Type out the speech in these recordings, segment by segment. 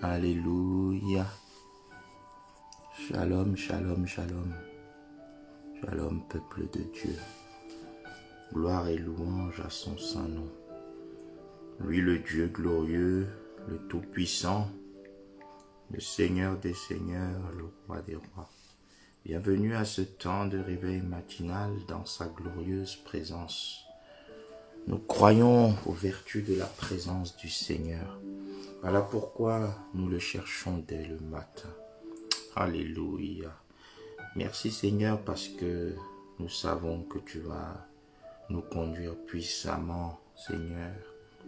Alléluia. Shalom, shalom, shalom. Shalom, peuple de Dieu. Gloire et louange à son saint nom. Lui, le Dieu glorieux, le Tout-Puissant, le Seigneur des Seigneurs, le Roi des Rois. Bienvenue à ce temps de réveil matinal dans sa glorieuse présence. Nous croyons aux vertus de la présence du Seigneur. Voilà pourquoi nous le cherchons dès le matin. Alléluia. Merci Seigneur parce que nous savons que tu vas nous conduire puissamment, Seigneur,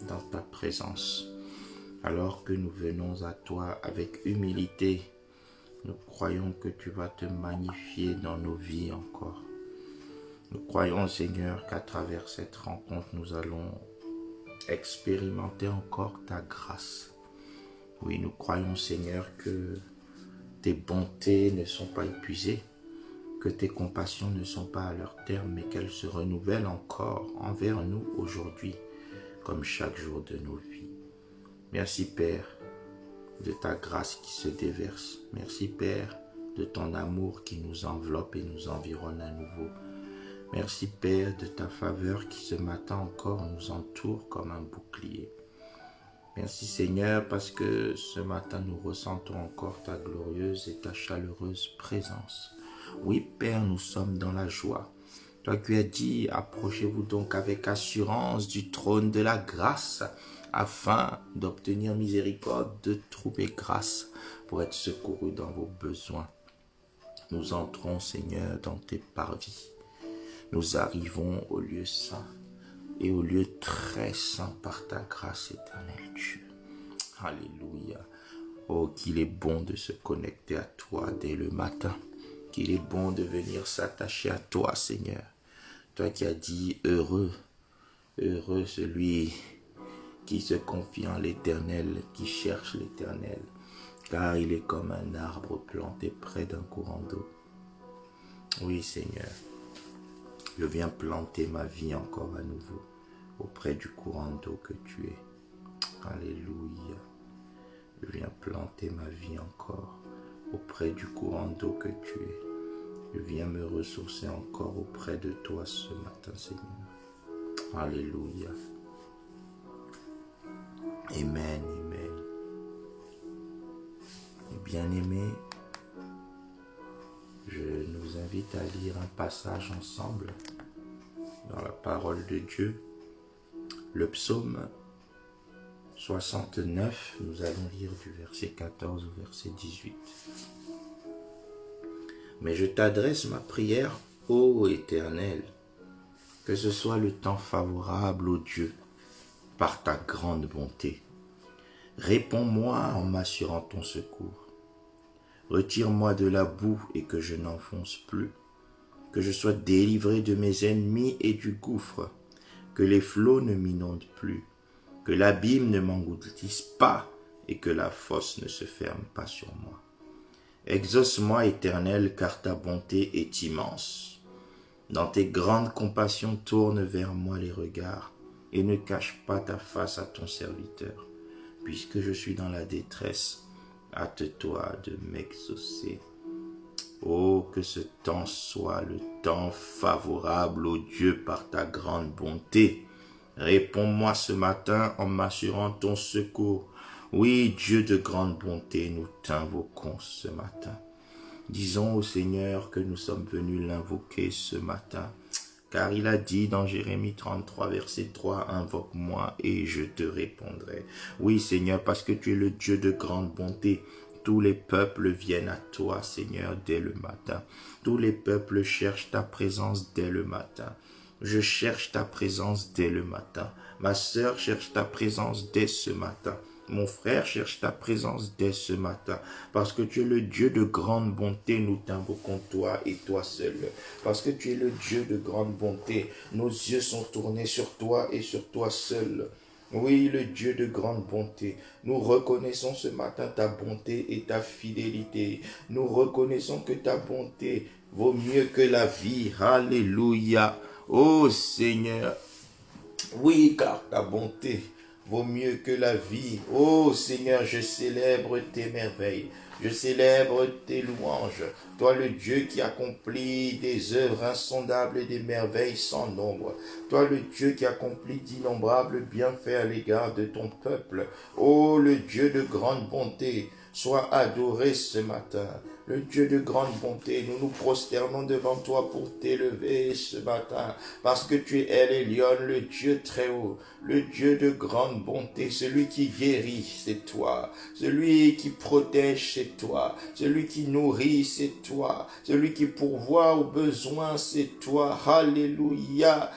dans ta présence. Alors que nous venons à toi avec humilité, nous croyons que tu vas te magnifier dans nos vies encore. Nous croyons, Seigneur, qu'à travers cette rencontre, nous allons expérimenter encore ta grâce. Oui, nous croyons, Seigneur, que tes bontés ne sont pas épuisées, que tes compassions ne sont pas à leur terme, mais qu'elles se renouvellent encore envers nous aujourd'hui, comme chaque jour de nos vies. Merci, Père, de ta grâce qui se déverse. Merci, Père, de ton amour qui nous enveloppe et nous environne à nouveau. Merci, Père, de ta faveur qui ce matin encore nous entoure comme un bouclier. Merci, Seigneur, parce que ce matin nous ressentons encore ta glorieuse et ta chaleureuse présence. Oui, Père, nous sommes dans la joie. Toi qui as dit, approchez-vous donc avec assurance du trône de la grâce, afin d'obtenir miséricorde, de trouver grâce pour être secouru dans vos besoins. Nous entrons, Seigneur, dans tes parvis. Nous arrivons au lieu saint et au lieu très saint par ta grâce éternelle, Dieu. Alléluia. Oh, qu'il est bon de se connecter à toi dès le matin. Qu'il est bon de venir s'attacher à toi, Seigneur. Toi qui as dit, heureux celui qui se confie en l'Éternel, qui cherche l'Éternel, car il est comme un arbre planté près d'un courant d'eau. Oui, Seigneur, je viens planter ma vie encore à nouveau auprès du courant d'eau que tu es. Alléluia. Je viens planter ma vie encore auprès du courant d'eau que tu es. Je viens me ressourcer encore auprès de toi ce matin, Seigneur. Alléluia. Amen, amen. Bien-aimés, je nous invite à lire un passage ensemble dans la parole de Dieu. Le psaume 69, nous allons lire du verset 14 au verset 18. Mais je t'adresse ma prière, ô Éternel, que ce soit le temps favorable, ô Dieu, par ta grande bonté. Réponds-moi en m'assurant ton secours. Retire-moi de la boue et que je n'enfonce plus, que je sois délivré de mes ennemis et du gouffre, que les flots ne m'inondent plus, que l'abîme ne m'engloutisse pas et que la fosse ne se ferme pas sur moi. Exauce-moi, Éternel, car ta bonté est immense. Dans tes grandes compassions, tourne vers moi les regards et ne cache pas ta face à ton serviteur. Puisque je suis dans la détresse, hâte-toi de m'exaucer. Oh, que ce temps soit le temps favorable, ô Dieu, par ta grande bonté. Réponds-moi ce matin en m'assurant ton secours. Oui, Dieu de grande bonté, nous t'invoquons ce matin. Disons au Seigneur que nous sommes venus l'invoquer ce matin. Car il a dit dans Jérémie 33, verset 3, « Invoque-moi et je te répondrai. » Oui, Seigneur, parce que tu es le Dieu de grande bonté. Tous les peuples viennent à toi, Seigneur, dès le matin. Tous les peuples cherchent ta présence dès le matin. Je cherche ta présence dès le matin. Ma sœur cherche ta présence dès ce matin. Mon frère cherche ta présence dès ce matin. Parce que tu es le Dieu de grande bonté, nous t'invoquons toi et toi seul. Parce que tu es le Dieu de grande bonté, nos yeux sont tournés sur toi et sur toi seul. Oui, le Dieu de grande bonté, nous reconnaissons ce matin ta bonté et ta fidélité. Nous reconnaissons que ta bonté vaut mieux que la vie. Alléluia. Oh Seigneur, oui, car ta bonté vaut mieux que la vie. Oh Seigneur, je célèbre tes merveilles. Je célèbre tes louanges. Toi le Dieu qui accomplit des œuvres insondables et des merveilles sans nombre. Toi le Dieu qui accomplit d'innombrables bienfaits à l'égard de ton peuple. Oh le Dieu de grande bonté, sois adoré ce matin. Le Dieu de grande bonté, nous nous prosternons devant toi pour t'élever ce matin, parce que tu es El Elyon, le Dieu très haut, le Dieu de grande bonté, celui qui guérit, c'est toi, celui qui protège, c'est toi, celui qui nourrit, c'est toi, celui qui pourvoit aux besoins, c'est toi. Alléluia.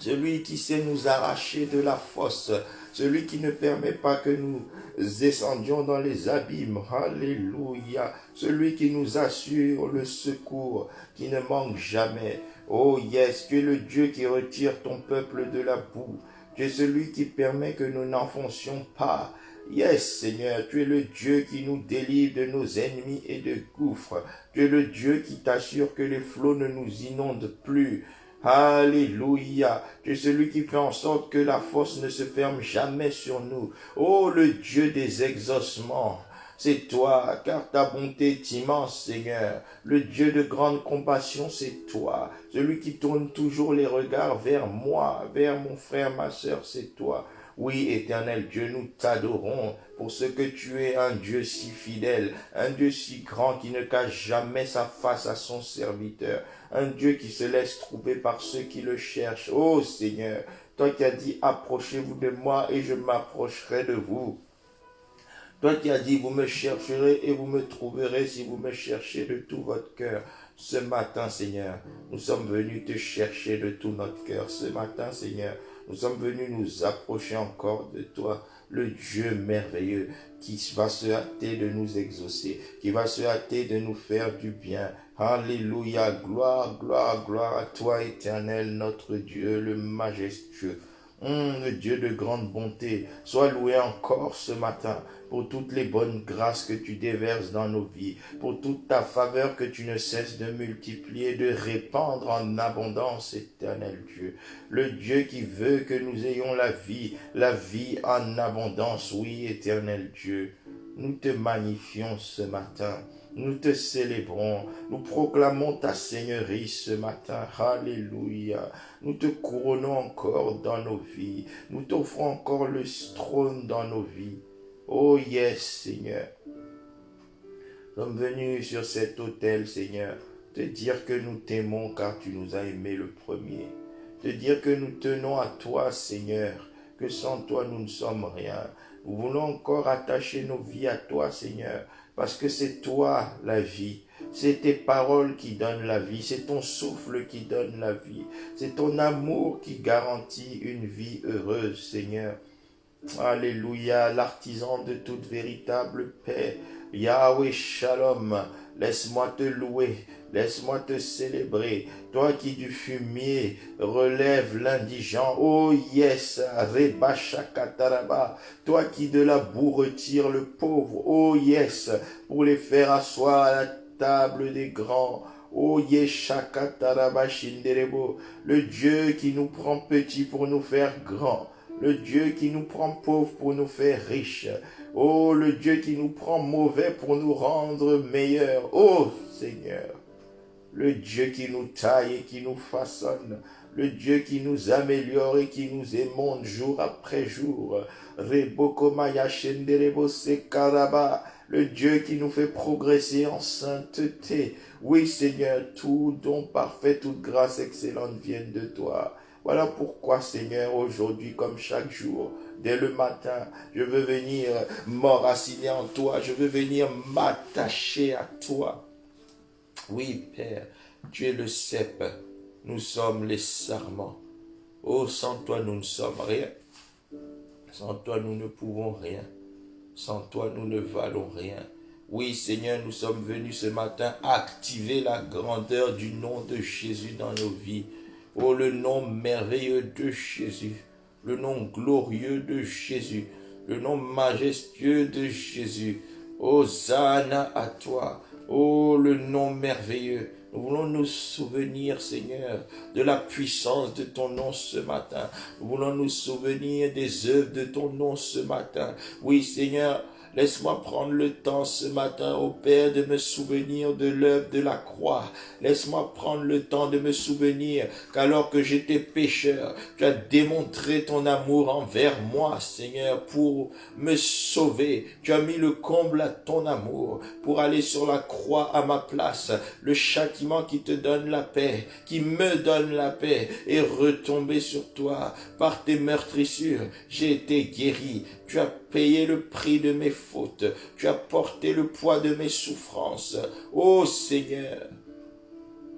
Celui qui sait nous arracher de la fosse, celui qui ne permet pas que nous descendions dans les abîmes. Alléluia. Celui qui nous assure le secours, qui ne manque jamais. Oh yes, tu es le Dieu qui retire ton peuple de la boue. Tu es celui qui permet que nous n'enfoncions pas. Yes, Seigneur, tu es le Dieu qui nous délivre de nos ennemis et de gouffres. Tu es le Dieu qui t'assure que les flots ne nous inondent plus. Alléluia. Tu es celui qui fait en sorte que la fosse ne se ferme jamais sur nous. Oh, le Dieu des exaucements. C'est toi, car ta bonté est immense, Seigneur. Le Dieu de grande compassion, c'est toi. Celui qui tourne toujours les regards vers moi, vers mon frère, ma sœur, c'est toi. Oui, éternel Dieu, nous t'adorons pour ce que tu es un Dieu si fidèle, un Dieu si grand qui ne cache jamais sa face à son serviteur, un Dieu qui se laisse trouver par ceux qui le cherchent. Oh Seigneur, toi qui as dit, approchez-vous de moi et je m'approcherai de vous. Toi qui as dit, vous me chercherez et vous me trouverez si vous me cherchez de tout votre cœur. Ce matin, Seigneur, nous sommes venus te chercher de tout notre cœur. Ce matin, Seigneur, nous sommes venus nous approcher encore de toi, le Dieu merveilleux, qui va se hâter de nous exaucer, qui va se hâter de nous faire du bien. Alléluia, gloire, gloire, gloire à toi, éternel, notre Dieu, le majestueux. Le Dieu de grande bonté, sois loué encore ce matin pour toutes les bonnes grâces que tu déverses dans nos vies, pour toute ta faveur que tu ne cesses de multiplier, de répandre en abondance, éternel Dieu. Le Dieu qui veut que nous ayons la vie en abondance, oui, éternel Dieu. Nous te magnifions ce matin. Nous te célébrons, nous proclamons ta seigneurie ce matin, alléluia. Nous te couronnons encore dans nos vies, nous t'offrons encore le trône dans nos vies. Oh yes, Seigneur. Nous sommes venus sur cet autel, Seigneur, te dire que nous t'aimons car tu nous as aimés le premier. Te dire que nous tenons à toi, Seigneur, que sans toi nous ne sommes rien. Nous voulons encore attacher nos vies à toi, Seigneur, parce que c'est toi la vie. C'est tes paroles qui donnent la vie. C'est ton souffle qui donne la vie. C'est ton amour qui garantit une vie heureuse, Seigneur. Alléluia, l'artisan de toute véritable paix. Yahweh Shalom, laisse-moi te louer, laisse-moi te célébrer. Toi qui du fumier relèves l'indigent. Oh yes, Reba Shakataraba. Toi qui de la boue retire le pauvre. Oh yes, pour les faire asseoir à la table des grands. Oh Yeshakataraba Shinderebo. Le Dieu qui nous prend petits pour nous faire grands. Le Dieu qui nous prend pauvres pour nous faire riches. Oh, le Dieu qui nous prend mauvais pour nous rendre meilleurs. Oh, Seigneur. Le Dieu qui nous taille et qui nous façonne. Le Dieu qui nous améliore et qui nous émonde jour après jour. Rebokomaya Shenderebo Sekaraba. Le Dieu qui nous fait progresser en sainteté. Oui, Seigneur, tout don parfait, toute grâce excellente viennent de toi. Voilà pourquoi, Seigneur, aujourd'hui, comme chaque jour, dès le matin, je veux venir m'enraciner en toi, je veux venir m'attacher à toi. Oui, Père, tu es le cep, nous sommes les sarments. Oh, sans toi, nous ne sommes rien. Sans toi, nous ne pouvons rien. Sans toi, nous ne valons rien. Oui, Seigneur, nous sommes venus ce matin activer la grandeur du nom de Jésus dans nos vies. Oh, le nom merveilleux de Jésus, le nom glorieux de Jésus, le nom majestueux de Jésus. Hosanna à toi. Oh, le nom merveilleux, Nous voulons nous souvenir, Seigneur, de la puissance de ton nom ce matin. Nous voulons nous souvenir des œuvres de ton nom ce matin. Oui, Seigneur, laisse-moi prendre le temps ce matin, ô Père, de me souvenir de l'œuvre de la croix. Laisse-moi prendre le temps de me souvenir qu'alors que j'étais pécheur, tu as démontré ton amour envers moi, Seigneur, pour me sauver. Tu as mis le comble à ton amour pour aller sur la croix à ma place. Le châtiment qui te donne la paix, qui me donne la paix, est retombé sur toi. Par tes meurtrissures, j'ai été guéri. Tu as payé le prix de mes fautes. Tu as porté le poids de mes souffrances. Ô Seigneur,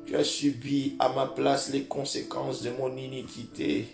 tu as subi à ma place les conséquences de mon iniquité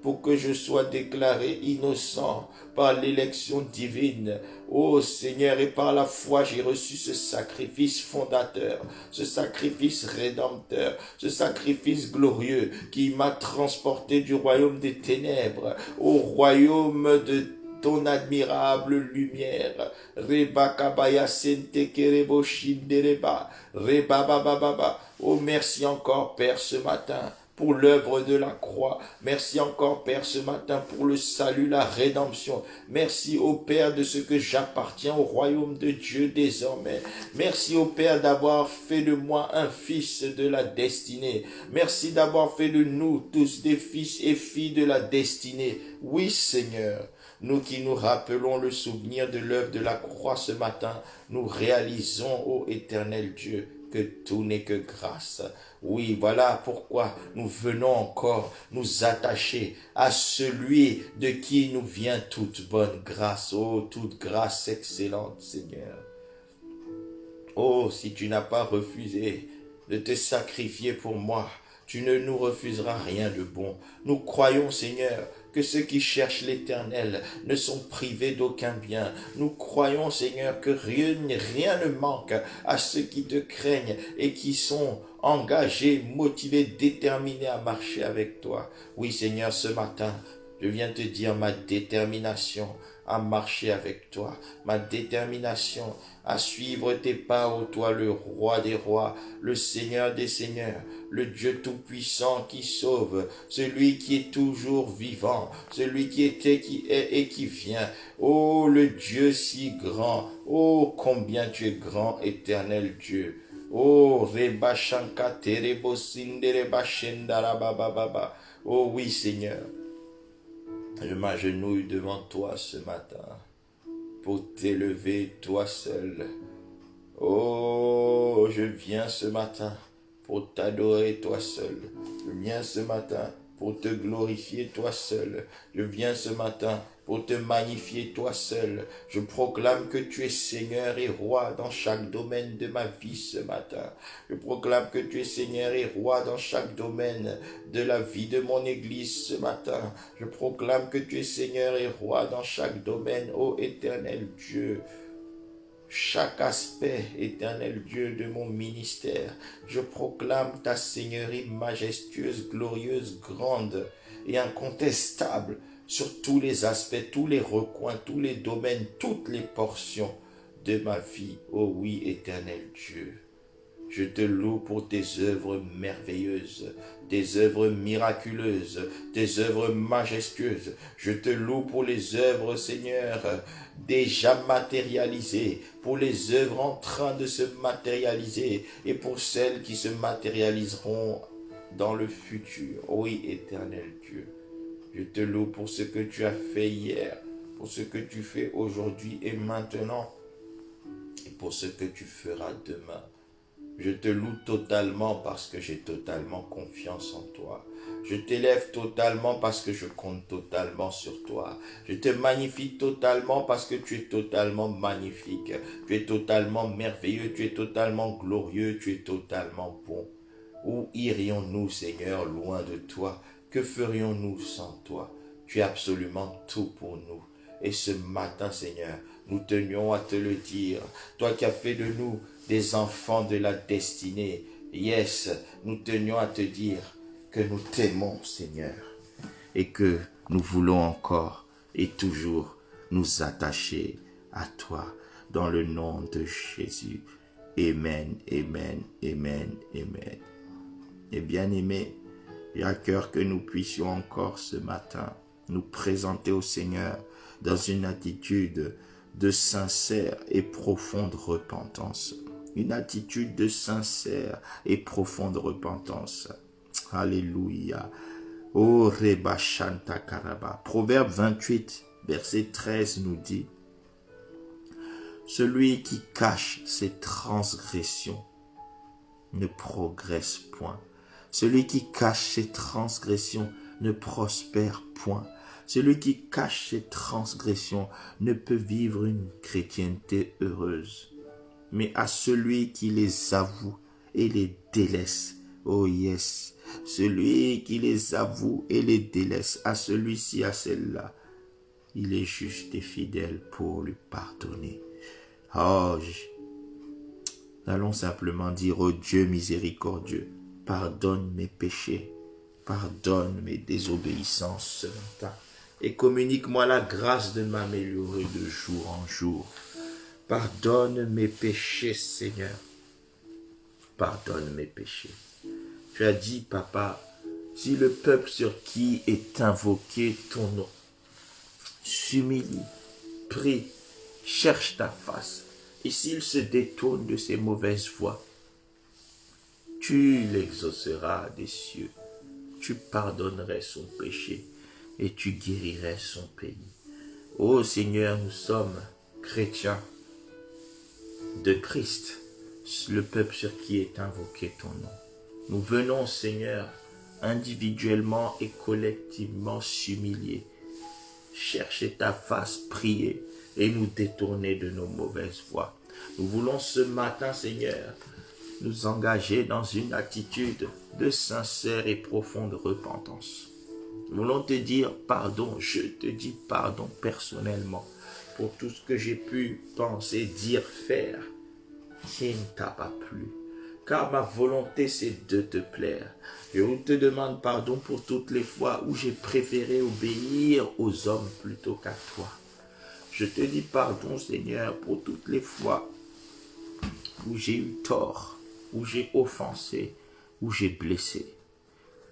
pour que je sois déclaré innocent par l'élection divine. Ô Seigneur, et par la foi, j'ai reçu ce sacrifice fondateur, ce sacrifice rédempteur, ce sacrifice glorieux qui m'a transporté du royaume des ténèbres au royaume de ton admirable lumière. Reba kabaya sente kerebo shindereba. Reba bababa. Oh, merci encore, Père, ce matin pour l'œuvre de la croix. Merci encore, Père, ce matin pour le salut, la rédemption. Merci, ô Père, de ce que j'appartiens au royaume de Dieu désormais. Merci, ô Père, d'avoir fait de moi un fils de la destinée. Merci d'avoir fait de nous tous des fils et filles de la destinée. Oui, Seigneur. Nous qui nous rappelons le souvenir de l'œuvre de la croix ce matin, nous réalisons, ô éternel Dieu, que tout n'est que grâce. Oui, voilà pourquoi nous venons encore nous attacher à celui de qui nous vient toute bonne grâce. Oh, toute grâce excellente, Seigneur. Oh, si tu n'as pas refusé de te sacrifier pour moi, tu ne nous refuseras rien de bon. Nous croyons, Seigneur, que ceux qui cherchent l'Éternel ne sont privés d'aucun bien. Nous croyons, Seigneur, que rien ne manque à ceux qui te craignent et qui sont engagés, motivés, déterminés à marcher avec toi. Oui, Seigneur, ce matin, je viens te dire ma détermination à marcher avec toi, ma détermination à suivre tes pas, ô toi, le roi des rois, le Seigneur des seigneurs, le Dieu tout-puissant qui sauve, celui qui est toujours vivant, celui qui était, qui est et qui vient. Oh, le Dieu si grand, oh, combien tu es grand, éternel Dieu. Oh, Reba Shanka Terebo Sindereba Shendara Baba Baba. Oh oui, Seigneur. Je m'agenouille devant toi ce matin pour t'élever toi seul. Oh, je viens ce matin pour t'adorer toi seul. Je viens ce matin pour te glorifier toi seul. Je viens ce matin pour te magnifier toi seul. Je proclame que tu es Seigneur et Roi dans chaque domaine de ma vie ce matin. Je proclame que tu es Seigneur et Roi dans chaque domaine de la vie de mon Église ce matin. Je proclame que tu es Seigneur et Roi dans chaque domaine, ô éternel Dieu. Chaque aspect, éternel Dieu, de mon ministère, je proclame ta Seigneurie majestueuse, glorieuse, grande et incontestable sur tous les aspects, tous les recoins, tous les domaines, toutes les portions de ma vie. Oh oui, éternel Dieu. Je te loue pour tes œuvres merveilleuses, tes œuvres miraculeuses, tes œuvres majestueuses. Je te loue pour les œuvres, Seigneur, déjà matérialisées, pour les œuvres en train de se matérialiser et pour celles qui se matérialiseront dans le futur. Oui, éternel Dieu, je te loue pour ce que tu as fait hier, pour ce que tu fais aujourd'hui et maintenant, et pour ce que tu feras demain. Je te loue totalement parce que j'ai totalement confiance en toi. Je t'élève totalement parce que je compte totalement sur toi. Je te magnifie totalement parce que tu es totalement magnifique. Tu es totalement merveilleux, tu es totalement glorieux, tu es totalement bon. Où irions-nous, Seigneur, loin de toi? Que ferions-nous sans toi? Tu es absolument tout pour nous. Et ce matin, Seigneur, nous tenions à te le dire. Toi qui as fait de nous des enfants de la destinée. Yes, nous tenions à te dire que nous t'aimons, Seigneur, et que nous voulons encore et toujours nous attacher à toi dans le nom de Jésus. Amen, amen, amen, amen. Et bien aimé, j'ai à cœur que nous puissions encore ce matin nous présenter au Seigneur dans une attitude de sincère et profonde repentance. Une attitude de sincère et profonde repentance. Alléluia. Oh Reba Shanta Karaba. Proverbe 28, verset 13 nous dit: celui qui cache ses transgressions ne progresse point. Celui qui cache ses transgressions ne prospère point. Celui qui cache ses transgressions ne peut vivre une chrétienté heureuse. Mais à celui qui les avoue et les délaisse, oh yes, celui qui les avoue et les délaisse, à celui-ci, à celle-là, il est juste et fidèle pour lui pardonner. Oh, allons simplement dire: oh Dieu miséricordieux, pardonne mes péchés, pardonne mes désobéissances ce matin, et communique-moi la grâce de m'améliorer de jour en jour. Pardonne mes péchés, Seigneur. Pardonne mes péchés. Tu as dit, Papa, si le peuple sur qui est invoqué ton nom s'humilie, prie, cherche ta face, et s'il se détourne de ses mauvaises voies, tu l'exauceras des cieux, tu pardonnerais son péché et tu guérirais son pays. Ô Seigneur, nous sommes chrétiens de Christ, le peuple sur qui est invoqué ton nom. Nous venons, Seigneur, individuellement et collectivement s'humilier, chercher ta face, prier et nous détourner de nos mauvaises voies. Nous voulons ce matin, Seigneur, nous engager dans une attitude de sincère et profonde repentance. Nous voulons te dire pardon, je te dis pardon personnellement pour tout ce que j'ai pu penser, dire, faire qui ne t'a pas plu. Car ma volonté, c'est de te plaire. Je te demande pardon pour toutes les fois où j'ai préféré obéir aux hommes plutôt qu'à toi. Je te dis pardon, Seigneur, pour toutes les fois où j'ai eu tort, où j'ai offensé, où j'ai blessé.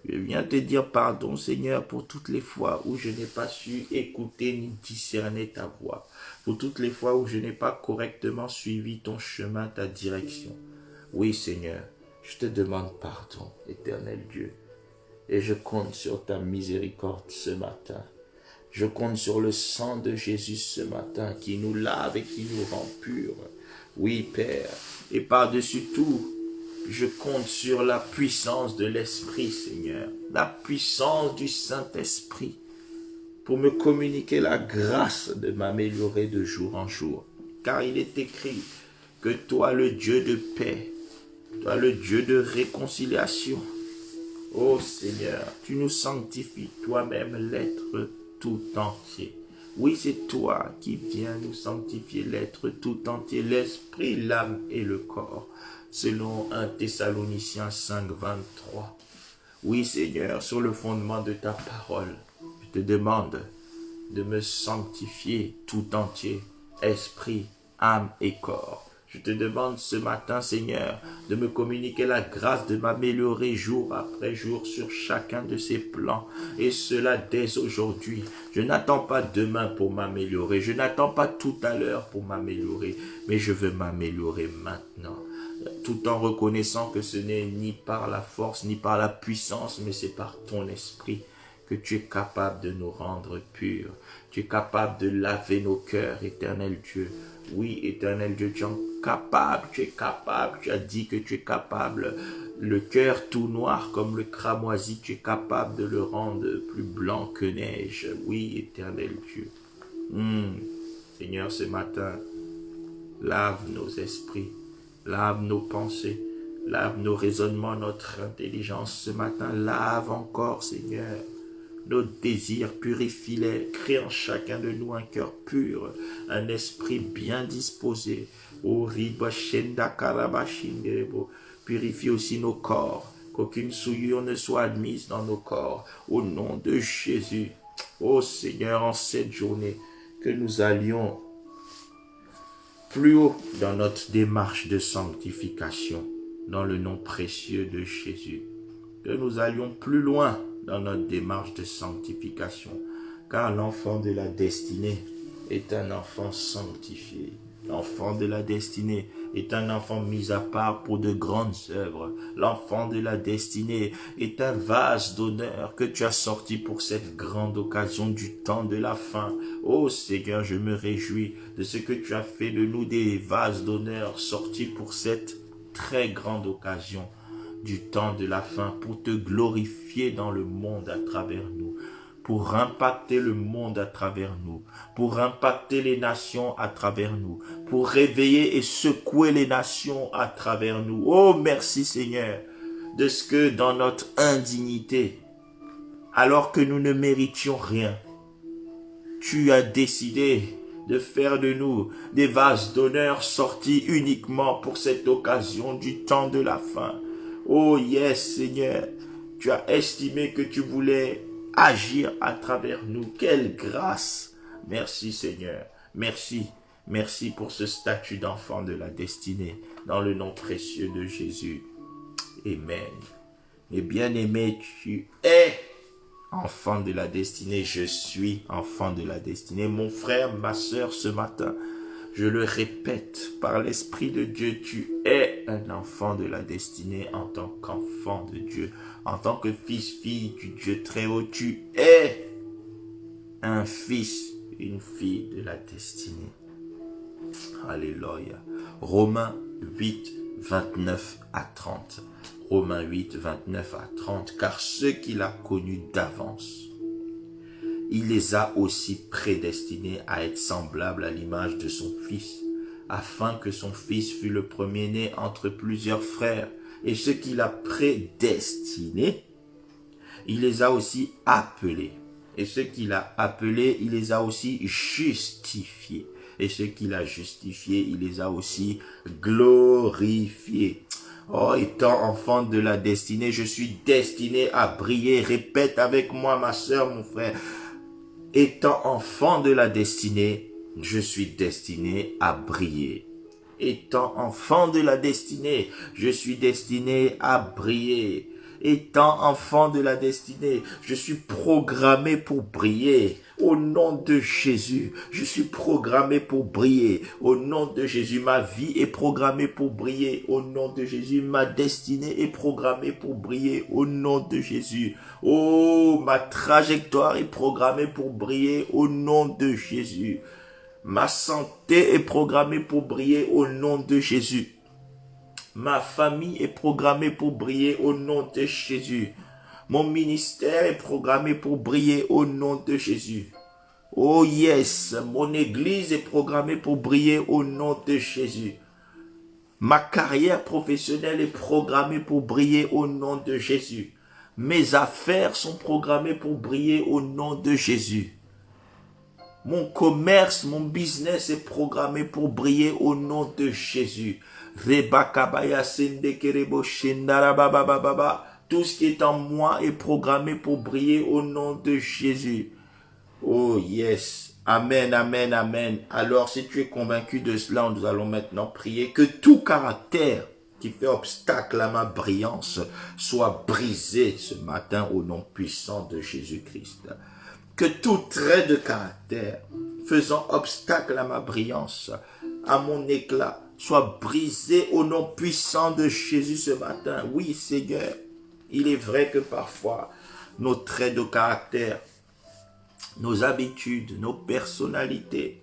Je viens te dire pardon, Seigneur, pour toutes les fois où je n'ai pas su écouter ni discerner ta voix. Pour toutes les fois où je n'ai pas correctement suivi ton chemin, ta direction. Oui, Seigneur, je te demande pardon, éternel Dieu. Et je compte sur ta miséricorde ce matin. Je compte sur le sang de Jésus ce matin qui nous lave et qui nous rend purs. Oui, Père. Et par-dessus tout, je compte sur la puissance de l'Esprit, Seigneur. La puissance du Saint-Esprit pour me communiquer la grâce de m'améliorer de jour en jour. Car il est écrit que toi, le Dieu de paix, toi, le Dieu de réconciliation, ô Seigneur, tu nous sanctifies toi-même l'être tout entier. Oui, c'est toi qui viens nous sanctifier l'être tout entier, l'esprit, l'âme et le corps, selon 1 Thessaloniciens 5, 23. Oui, Seigneur, sur le fondement de ta parole, je te demande de me sanctifier tout entier, esprit, âme et corps. Je te demande ce matin, Seigneur, de me communiquer la grâce de m'améliorer jour après jour sur chacun de ces plans. Et cela dès aujourd'hui. Je n'attends pas demain pour m'améliorer. Je n'attends pas tout à l'heure pour m'améliorer. Mais je veux m'améliorer maintenant. Tout en reconnaissant que ce n'est ni par la force, ni par la puissance, mais c'est par ton esprit que tu es capable de nous rendre purs. Tu es capable de laver nos cœurs, éternel Dieu. Oui, éternel Dieu, tu es capable, tu as dit que tu es capable. Le cœur tout noir comme le cramoisi, tu es capable de le rendre plus blanc que neige. Oui, éternel Dieu. Seigneur, ce matin, lave nos esprits, lave nos pensées, lave nos raisonnements, notre intelligence. Ce matin, lave encore, Seigneur, nos désirs, purifie-les, crée en chacun de nous un cœur pur, un esprit bien disposé. Purifie aussi nos corps, qu'aucune souillure ne soit admise dans nos corps, au nom de Jésus. Ô Seigneur, en cette journée, que nous allions plus haut dans notre démarche de sanctification, dans le nom précieux de Jésus. Que nous allions plus loin dans notre démarche de sanctification, car l'enfant de la destinée est un enfant sanctifié. L'enfant de la destinée est un enfant mis à part pour de grandes œuvres. L'enfant de la destinée est un vase d'honneur que tu as sorti pour cette grande occasion du temps de la fin. Ô Seigneur, je me réjouis de ce que tu as fait de nous des vases d'honneur sortis pour cette très grande occasion du temps de la fin, pour te glorifier dans le monde à travers nous, pour impacter le monde à travers nous, pour impacter les nations à travers nous, pour réveiller et secouer les nations à travers nous. Oh, merci Seigneur, de ce que dans notre indignité, alors que nous ne méritions rien, tu as décidé de faire de nous des vases d'honneur sortis uniquement pour cette occasion du temps de la fin. Oh yes Seigneur, tu as estimé que tu voulais agir à travers nous. Quelle grâce! Merci Seigneur, merci. Merci pour ce statut d'enfant de la destinée, dans le nom précieux de Jésus. Amen. Et bien-aimé, tu es enfant de la destinée, je suis enfant de la destinée. Mon frère, ma sœur, ce matin, je le répète, par l'Esprit de Dieu, tu es un enfant de la destinée en tant qu'enfant de Dieu. En tant que fils-fille du Dieu très haut, tu es un fils, une fille de la destinée. Alléluia. Romains 8, 29 à 30. Romains 8, 29 à 30. Car ceux qu'il a connus d'avance, il les a aussi prédestinés à être semblables à l'image de son Fils, afin que son Fils fût le premier-né entre plusieurs frères. Et ceux qu'il a prédestinés, il les a aussi appelés. Et ceux qu'il a appelés, il les a aussi justifiés. Et ceux qu'il a justifiés, il les a aussi glorifiés. Oh, étant enfant de la destinée, je suis destiné à briller. Répète avec moi, ma sœur, mon frère. Étant enfant de la destinée, je suis destiné à briller. Étant enfant de la destinée, je suis destiné à briller. Étant enfant de la destinée, je suis programmé pour briller. Au nom de Jésus, je suis programmé pour briller. Au nom de Jésus, ma vie est programmée pour briller. Au nom de Jésus, ma destinée est programmée pour briller. Au nom de Jésus. Oh, ma trajectoire est programmée pour briller. Au nom de Jésus. Ma santé est programmée pour briller. Au nom de Jésus. Ma famille est programmée pour briller au nom de Jésus. Mon ministère est programmé pour briller au nom de Jésus. Oh yes, mon église est programmée pour briller au nom de Jésus. Ma carrière professionnelle est programmée pour briller au nom de Jésus. Mes affaires sont programmées pour briller au nom de Jésus. Mon commerce, mon business est programmé pour briller au nom de Jésus. Tout ce qui est en moi est programmé pour briller au nom de Jésus. Oh yes. Amen, amen, amen. Alors si tu es convaincu de cela, nous allons maintenant prier que tout caractère qui fait obstacle à ma brillance soit brisé ce matin au nom puissant de Jésus-Christ. Que tout trait de caractère faisant obstacle à ma brillance, à mon éclat, soit brisé au nom puissant de Jésus ce matin. Oui, Seigneur, il est vrai que parfois, nos traits de caractère, nos habitudes, nos personnalités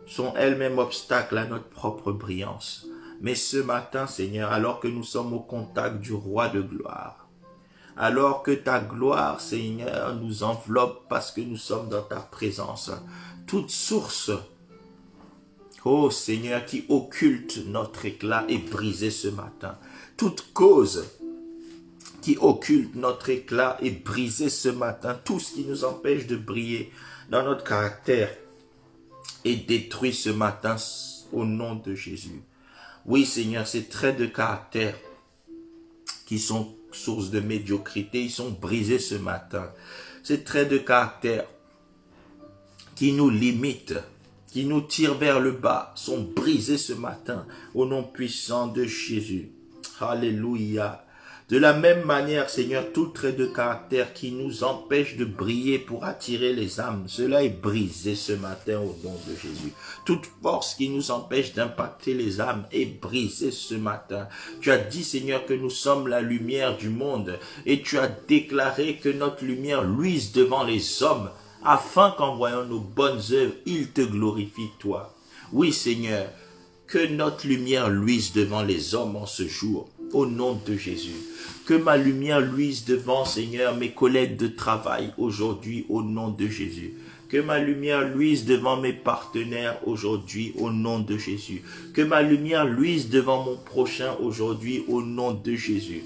sont elles-mêmes obstacles à notre propre brillance. Mais ce matin, Seigneur, alors que nous sommes au contact du Roi de gloire, alors que ta gloire, Seigneur, nous enveloppe parce que nous sommes dans ta présence, toute source, oh Seigneur, qui occulte notre éclat est brisée ce matin. Toute cause qui occulte notre éclat est brisée ce matin. Tout ce qui nous empêche de briller dans notre caractère est détruit ce matin au nom de Jésus. Oui Seigneur, ces traits de caractère qui sont source de médiocrité, ils sont brisés ce matin. Ces traits de caractère qui nous limitent, qui nous tirent vers le bas sont brisés ce matin au nom puissant de Jésus. Alléluia. De la même manière, Seigneur, tout trait de caractère qui nous empêche de briller pour attirer les âmes, cela est brisé ce matin au nom de Jésus. Toute force qui nous empêche d'impacter les âmes est brisée ce matin. Tu as dit, Seigneur, que nous sommes la lumière du monde et tu as déclaré que notre lumière luise devant les hommes afin qu'en voyant nos bonnes œuvres, ils te glorifient toi. Oui, Seigneur, que notre lumière luise devant les hommes en ce jour, au nom de Jésus. Que ma lumière luise devant, Seigneur, mes collègues de travail aujourd'hui, au nom de Jésus. Que ma lumière luise devant mes partenaires aujourd'hui, au nom de Jésus. Que ma lumière luise devant mon prochain aujourd'hui, au nom de Jésus.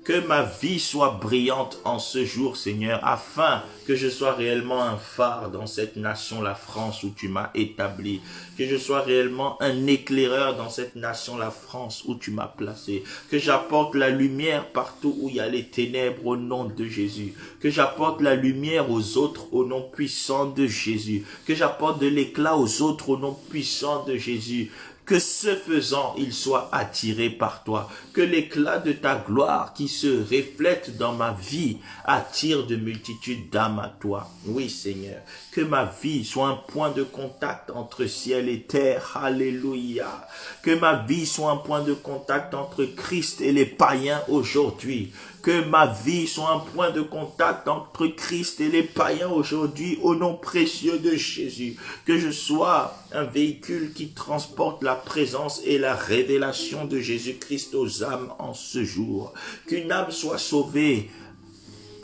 Que ma vie soit brillante en ce jour, Seigneur, afin que je sois réellement un phare dans cette nation, la France, où tu m'as établi. Que je sois réellement un éclaireur dans cette nation, la France, où tu m'as placé. Que j'apporte la lumière partout où il y a les ténèbres au nom de Jésus. Que j'apporte la lumière aux autres au nom puissant de Jésus. Que j'apporte de l'éclat aux autres au nom puissant de Jésus. Que ce faisant, il soit attiré par toi. Que l'éclat de ta gloire qui se reflète dans ma vie attire de multitudes d'âmes à toi. Oui, Seigneur. Que ma vie soit un point de contact entre ciel et terre. Alléluia. Que ma vie soit un point de contact entre Christ et les païens aujourd'hui. Que ma vie soit un point de contact entre Christ et les païens aujourd'hui, au nom précieux de Jésus. Que je sois un véhicule qui transporte la présence et la révélation de Jésus-Christ aux âmes en ce jour. Qu'une âme soit sauvée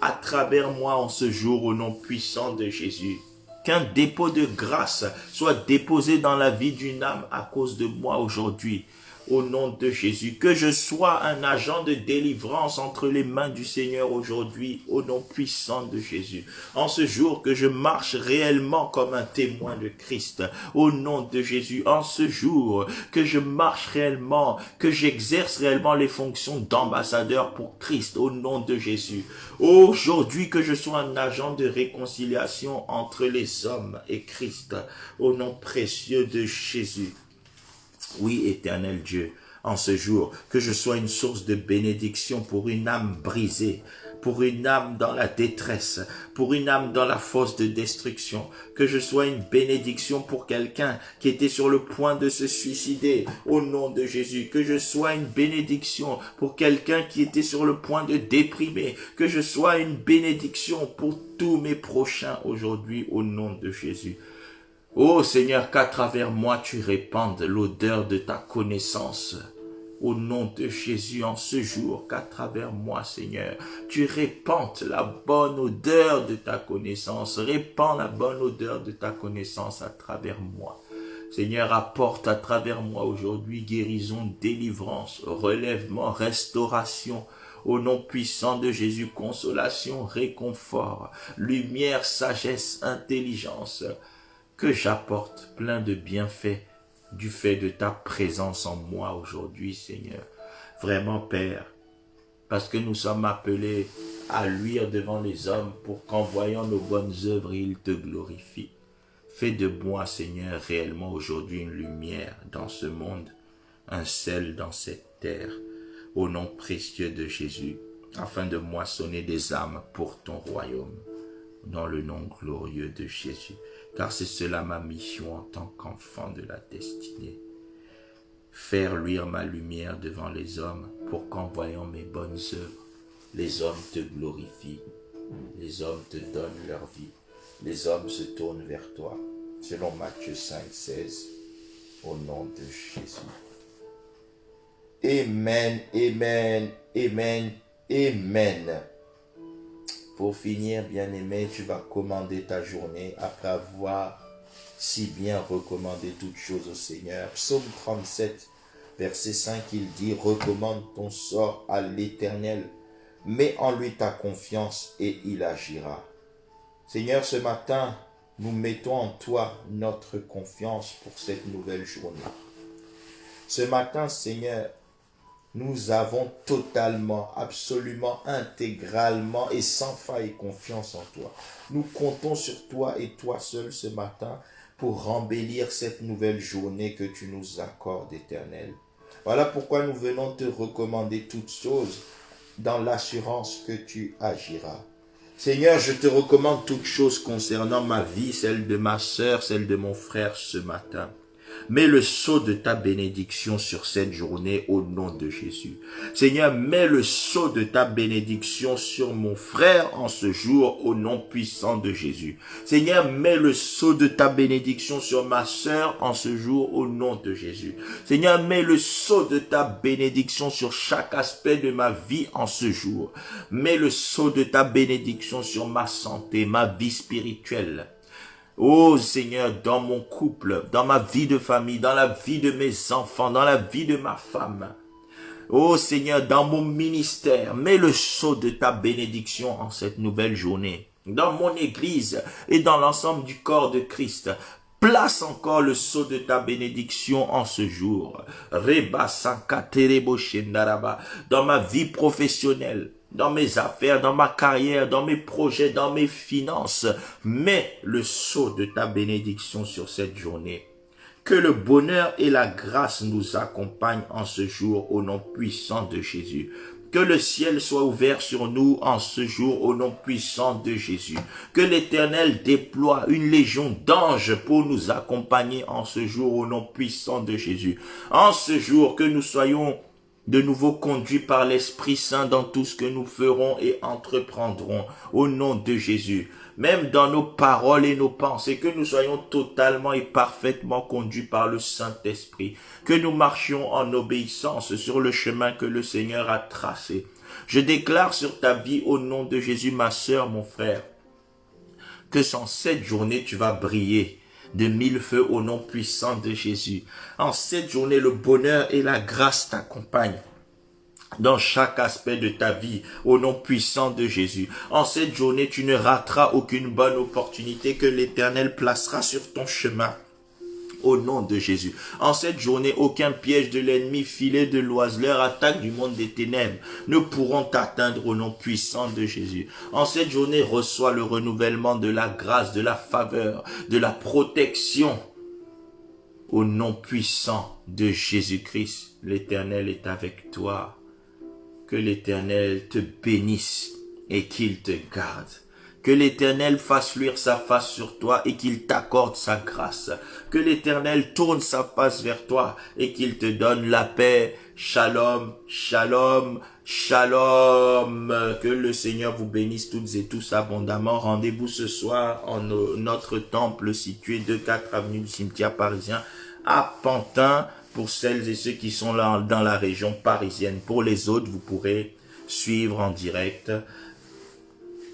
à travers moi en ce jour, au nom puissant de Jésus. Qu'un dépôt de grâce soit déposé dans la vie d'une âme à cause de moi aujourd'hui. Au nom de Jésus, que je sois un agent de délivrance entre les mains du Seigneur aujourd'hui, au nom puissant de Jésus. En ce jour, que je marche réellement comme un témoin de Christ, au nom de Jésus. En ce jour, que je marche réellement, que j'exerce réellement les fonctions d'ambassadeur pour Christ, au nom de Jésus. Aujourd'hui, que je sois un agent de réconciliation entre les hommes et Christ, au nom précieux de Jésus. Oui, éternel Dieu, en ce jour, que je sois une source de bénédiction pour une âme brisée, pour une âme dans la détresse, pour une âme dans la fosse de destruction, que je sois une bénédiction pour quelqu'un qui était sur le point de se suicider, au nom de Jésus, que je sois une bénédiction pour quelqu'un qui était sur le point de déprimer, que je sois une bénédiction pour tous mes prochains aujourd'hui, au nom de Jésus. Ô Seigneur, qu'à travers moi tu répandes l'odeur de ta connaissance. Au nom de Jésus, en ce jour, qu'à travers moi, Seigneur, tu répandes la bonne odeur de ta connaissance. Répands la bonne odeur de ta connaissance à travers moi. Seigneur, apporte à travers moi aujourd'hui guérison, délivrance, relèvement, restauration. Au nom puissant de Jésus, consolation, réconfort, lumière, sagesse, intelligence. Que j'apporte plein de bienfaits du fait de ta présence en moi aujourd'hui, Seigneur. Vraiment, Père, parce que nous sommes appelés à luire devant les hommes pour qu'en voyant nos bonnes œuvres, ils te glorifient. Fais de moi, Seigneur, réellement aujourd'hui une lumière dans ce monde, un sel dans cette terre, au nom précieux de Jésus, afin de moissonner des âmes pour ton royaume, dans le nom glorieux de Jésus. Car c'est cela ma mission en tant qu'enfant de la destinée. Faire luire ma lumière devant les hommes pour qu'en voyant mes bonnes œuvres, les hommes te glorifient, les hommes te donnent leur vie, les hommes se tournent vers toi, selon Matthieu 5, 16, au nom de Jésus. Amen, amen, amen, amen. Pour finir, bien-aimé, tu vas commander ta journée après avoir si bien recommandé toutes choses au Seigneur. Psaume 37, verset 5, il dit « Recommande ton sort à l'Éternel, mets en lui ta confiance et il agira. » Seigneur, ce matin, nous mettons en toi notre confiance pour cette nouvelle journée. Ce matin, Seigneur, nous avons totalement, absolument, intégralement et sans faille confiance en toi. Nous comptons sur toi et toi seul ce matin pour rembellir cette nouvelle journée que tu nous accordes, Éternel. Voilà pourquoi nous venons te recommander toutes choses dans l'assurance que tu agiras. Seigneur, je te recommande toutes choses concernant ma vie, celle de ma sœur, celle de mon frère ce matin. Mets le sceau de ta bénédiction sur cette journée au nom de Jésus. Seigneur, mets le sceau de ta bénédiction sur mon frère en ce jour au nom puissant de Jésus. Seigneur, mets le sceau de ta bénédiction sur ma sœur en ce jour au nom de Jésus. Seigneur, mets le sceau de ta bénédiction sur chaque aspect de ma vie en ce jour. Mets le sceau de ta bénédiction sur ma santé, ma vie spirituelle. Oh Seigneur, dans mon couple, dans ma vie de famille, dans la vie de mes enfants, dans la vie de ma femme. Oh Seigneur, dans mon ministère, mets le sceau de ta bénédiction en cette nouvelle journée. Dans mon église et dans l'ensemble du corps de Christ, place encore le sceau de ta bénédiction en ce jour. Dans ma vie professionnelle, dans mes affaires, dans ma carrière, dans mes projets, dans mes finances. Mets le sceau de ta bénédiction sur cette journée. Que le bonheur et la grâce nous accompagnent en ce jour au nom puissant de Jésus. Que le ciel soit ouvert sur nous en ce jour au nom puissant de Jésus. Que l'Éternel déploie une légion d'anges pour nous accompagner en ce jour au nom puissant de Jésus. En ce jour, que nous soyons de nouveau conduits par l'Esprit Saint dans tout ce que nous ferons et entreprendrons au nom de Jésus. Même dans nos paroles et nos pensées, que nous soyons totalement et parfaitement conduits par le Saint-Esprit. Que nous marchions en obéissance sur le chemin que le Seigneur a tracé. Je déclare sur ta vie au nom de Jésus, ma sœur, mon frère, que en cette journée tu vas briller de mille feux au nom puissant de Jésus. En cette journée, le bonheur et la grâce t'accompagnent dans chaque aspect de ta vie, au nom puissant de Jésus. En cette journée, tu ne rateras aucune bonne opportunité que l'Éternel placera sur ton chemin. Au nom de Jésus. En cette journée, aucun piège de l'ennemi, filet de l'oiseleur, attaque du monde des ténèbres ne pourront t'atteindre au nom puissant de Jésus. En cette journée, reçois le renouvellement de la grâce, de la faveur, de la protection. Au nom puissant de Jésus-Christ, l'Éternel est avec toi. Que l'Éternel te bénisse et qu'il te garde. Que l'Éternel fasse luire sa face sur toi et qu'il t'accorde sa grâce. Que l'Éternel tourne sa face vers toi et qu'il te donne la paix. Shalom, shalom, shalom. Que le Seigneur vous bénisse toutes et tous abondamment. Rendez-vous ce soir en notre temple situé 2-4 avenue du cimetière parisien à Pantin pour celles et ceux qui sont là dans la région parisienne. Pour les autres, vous pourrez suivre en direct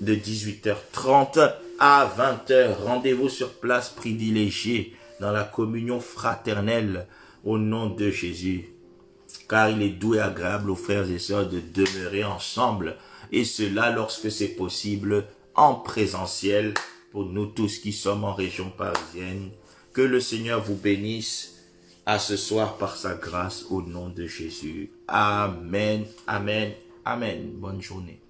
de 18h30 à 20h. Rendez-vous sur place privilégiée dans la communion fraternelle au nom de Jésus. Car il est doux et agréable aux frères et sœurs de demeurer ensemble. Et cela lorsque c'est possible en présentiel pour nous tous qui sommes en région parisienne. Que le Seigneur vous bénisse à ce soir par sa grâce au nom de Jésus. Amen, amen, amen. Bonne journée.